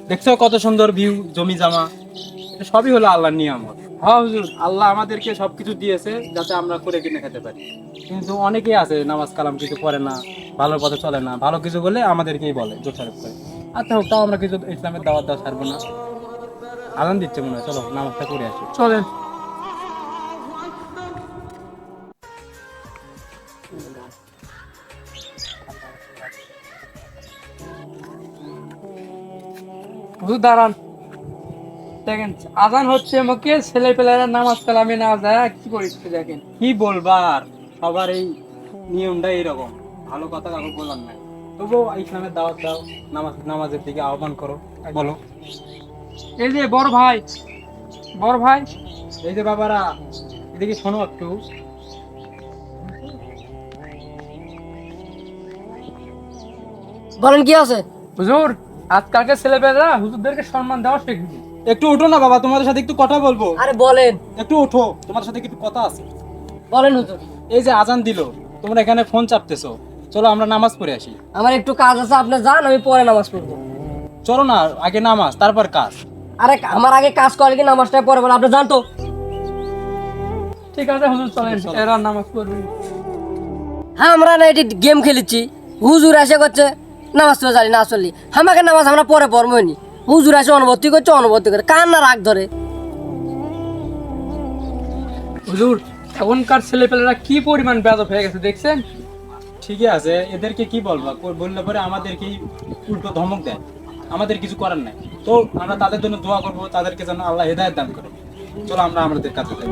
দেখছো কত সুন্দর ভিউ, জমি জামা, এটা সবই হলো আল্লাহর নিয়ামত। হ্যাঁ হুজুর, আল্লাহ আমাদেরকে সবকিছু দিয়েছে যাতে আমরা করে কিনে খেতে পারি। কিন্তু অনেকেই আছে নামাজ কালাম কিছু করে না, ভালো পথে চলে না, ভালো কিছু বলে আমাদেরকেই বলে দোষারোপ করে। আচ্ছা হোক, তাও আমরা কিছু ইসলামের দাওয়াত দেওয়া ছাড়বো না। আজান দিচ্ছে মনে হয়, চলো নামাজটা করে আসি। চলেন। হুজুর দাঁড়ান, দেখেন আজান হচ্ছে, আমাকে ছেলে পেলেরা নামাজ কালামে না যায় কি করেছে দেখেন। কি বলবার, সবার এই নিয়মটা এইরকম, ভালো কথা কাউকে বলার নাই। তবুও ইসলামের দাওয়াত দাও, নামাজের দিকে আহ্বান করো, বলো। এই যে বড় ভাই, বড় ভাই, এই যে বাবারা, এদিকে শোনো একটু। বলেন কি আছে? হুজুর আজকালকে ছেলে পেলেরা হুজুরদেরকে সম্মান দেওয়া শিখবে। একটু উঠো না বাবা, তোমাদের সাথে একটু কথা বলবো। আরে বলেন, একটু উঠো, তোমাদের সাথে একটু কথা আছে। বলেন হুজুর। এই যে আজান দিল, তোমরা এখানে ফোন চাপতেছো, চলো আমরা নামাজ পড়ে আসি। আমার একটু কাজ আছে, আপনি যান, আমি পরে নামাজ পড়বো। চলো না, আগে নামাজ তারপর কাজ। আরে আমার আগে কাজ করে কি নামাজটা পরে বলে, আপনি যান তো। ঠিক আছে হুজুর, চলেন, এরা নামাজ পড়বে। হ্যাঁ, আমরা না এটি গেম খেলেছি, হুজুর এসে করছে নামাজ পড়ে জানি না আসলি, আমাকে নামাজ আমরা পরে পড়বই নি। হুজুর এসে অনুভূতি করছে, অনুভূতি করে কান না রাগ ধরে। হুজুর এখনকার ছেলে পেলেরা কি পরিমাণ বেয়াদব হয়ে গেছে দেখছেন। ঠিকই আছে, এদেরকে কি বলবা, বললে পরে আমাদেরকেই উল্টো ধমক দেয়, আমাদের কিছু করার নাই। তো আমরা তাদের জন্য দোয়া করবো, তাদেরকে যেন আল্লাহ হেদায়েত দান করে। চলো আমরা আমাদের কাছে যাই।